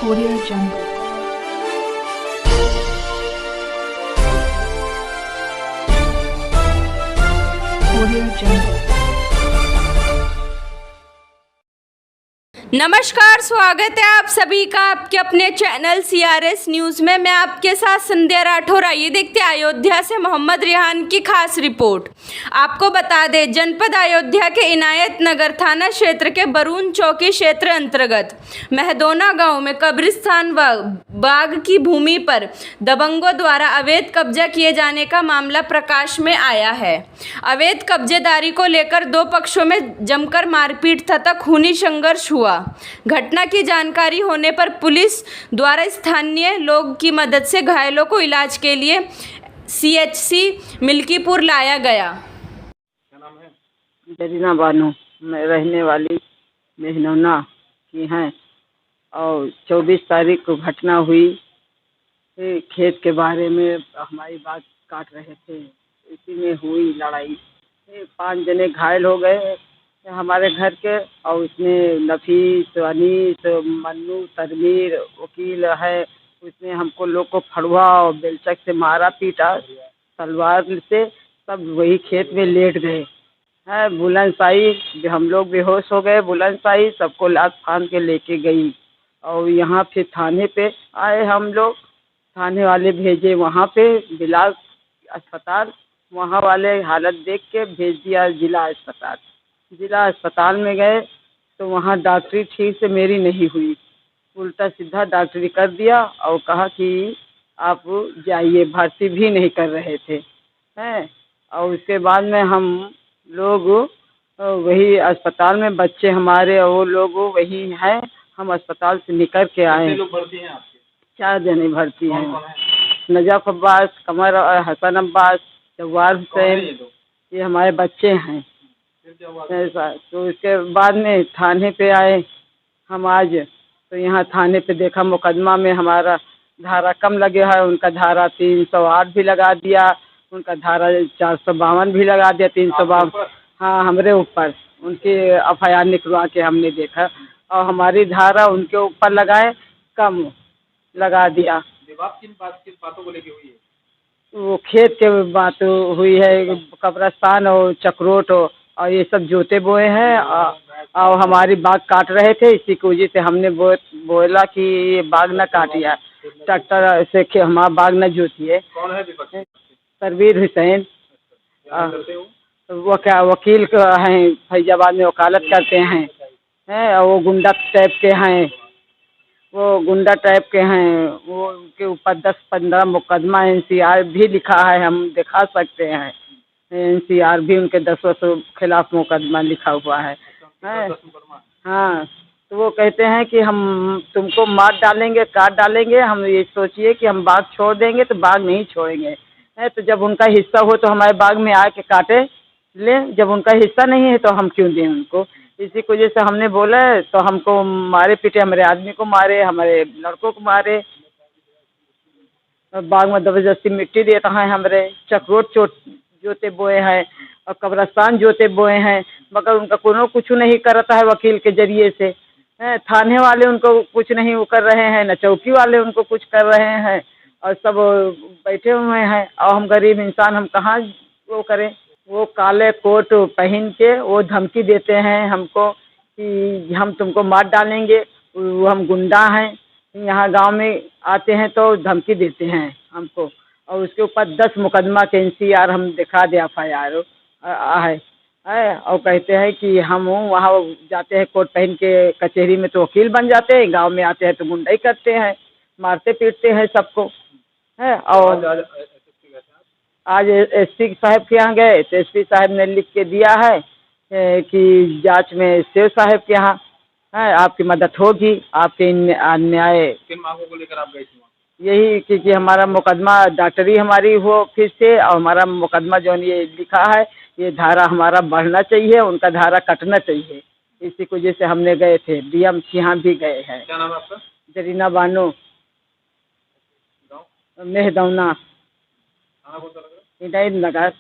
Audio Jungle. Audio Jungle. नमस्कार, स्वागत है आप सभी का आपके अपने चैनल CRS न्यूज़ में। मैं आपके साथ संध्या राठौर। आइए देखते हैं अयोध्या से मोहम्मद रिहान की खास रिपोर्ट। आपको बता दें, जनपद अयोध्या के इनायत नगर थाना क्षेत्र के बरून चौकी क्षेत्र अंतर्गत महदोना गांव में कब्रिस्तान व बाग की भूमि पर दबंगों द्वारा अवैध कब्जा किए जाने का मामला प्रकाश में आया है। अवैध कब्जेदारी को लेकर दो पक्षों में जमकर मारपीट तथा खूनी संघर्ष हुआ। घटना की जानकारी होने पर पुलिस द्वारा स्थानीय लोग की मदद से घायलों को इलाज के लिए CHC मिल्कीपुर लाया गया। क्या नाम है? जरीना बानो, मैं रहने वाली महदोना की हैं और 24 तारीख को घटना हुई। खेत के बारे में हमारी बात काट रहे थे, इसी में हुई लड़ाई। 5 जने घायल हो गए हमारे घर के, और उसमें नफीस, अनीस, मन्नू, तरमीर वकील है। उसने हमको लोग को फड़ुआ और बेलचक से मारा पीटा, तलवार से। सब वही खेत में लेट गए हैं। बुलंदशाही हम लोग बेहोश हो गए। बुलंदशाही सबको लाश फांद के लेके गई और यहाँ फिर थाने पे आए हम लोग। थाने वाले भेजे वहाँ पे बिलास अस्पताल। वहाँ वाले हालत देख के भेज दिया जिला अस्पताल। जिला अस्पताल में गए तो वहाँ डॉक्टरी ठीक से मेरी नहीं हुई, उल्टा सीधा डॉक्टरी कर दिया और कहा कि आप जाइए, भर्ती भी नहीं कर रहे थे हैं। और उसके बाद में हम लोग वही अस्पताल में, बच्चे हमारे और वो लोग वही हैं। हम अस्पताल से निकल के आए। कितने लोग भर्ती हैं आपके? 4 जने भर्ती कौन हैं। कौन है? नजाफ अब्बास, कमर और हसन अब्बास, जवार कौन है हुसैन, ये लोग? ये हमारे बच्चे हैं। फिर क्या हुआ? ऐसा तो उसके बाद में थाने पे आए हम आज। तो यहाँ थाने पे देखा मुकदमा में हमारा धारा कम लगे है। उनका धारा 308 भी लगा दिया, उनका धारा 452 भी लगा दिया। 352, हाँ, हमरे ऊपर उनके FIR निकलवा के हमने देखा, और हमारी धारा उनके ऊपर लगाए, कम लगा दिया। विवाद किन बातों को लेके हुई है? वो खेत के बात हुई है, कब्रस्तान और चक्रोट और ये सब जोते बोए हैं। और हमारी बाग काट रहे थे, इसी की वजह से हमने बोला कि ये बाग न काटिए, ट्रैक्टर से हमारा बाग न जोतिए। कौन है विपक्षी? तरवीर हुसैन, क्या करते हो? वो क्या वकील हैं, फैजाबाद में वकालत करते हैं और वो गुंडा टाइप के हैं। वो उनके ऊपर 10-15 मुकदमा NCR भी लिखा है, हम दिखा सकते हैं। NCR भी उनके 10 खिलाफ मुकदमा लिखा हुआ है। हाँ, तो वो कहते हैं कि हम तुमको मार डालेंगे, काट डालेंगे। हम ये सोचिए कि हम बाग छोड़ देंगे तो बाग नहीं छोड़ेंगे। तो जब उनका हिस्सा हो तो हमारे बाग में आके काटे लें, जब उनका हिस्सा नहीं है तो हम क्यों दें उनको। इसी की वजह से हमने बोला, तो हमको मारे पीटे, हमारे आदमी को मारे, हमारे लड़कों को मारे, बाग में ज़बरदस्ती मिट्टी देता है, हमारे चक्रोट जोते बोए हैं और कब्रस्तान जोते बोए हैं, मगर उनका कोनो कुछ नहीं करता है वकील के जरिए से। थाने वाले उनको कुछ नहीं वो कर रहे हैं, न चौकी वाले उनको कुछ कर रहे हैं, और सब बैठे हुए हैं। और हम गरीब इंसान, हम कहाँ वो करें। वो काले कोट पहन के वो धमकी देते हैं हमको कि हम तुमको मार डालेंगे। वो हम गुंडा हैं, यहाँ गांव में आते हैं तो धमकी देते हैं हमको, और उसके ऊपर 10 मुकदमा के NCR हम दिखा दे FIR है। और कहते हैं कि हम वहाँ जाते हैं कोट पहन के कचहरी में तो वकील बन जाते हैं, गांव में आते हैं तो गुंडाई करते हैं, मारते पीटते हैं सबको है। और आज SP साहब के यहाँ गए तो SP साहब ने लिख के दिया है कि जांच में शेर साहब के यहाँ है, आपकी मदद होगी, आपके न्याय। किन मांगों को लेकर आप गए थे? यही कि हमारा मुकदमा डॉक्टरी हमारी हो फिर से, और हमारा मुकदमा जो ये लिखा है, ये धारा हमारा बढ़ना चाहिए, उनका धारा कटना चाहिए। इसी की वजह से हमने गए थे। DM के यहाँ भी गए हैं। क्या नाम है आपका? जरीना बानो, गाँव? महदोना, थाना कौन सा लग रहा है? इनायत नगर।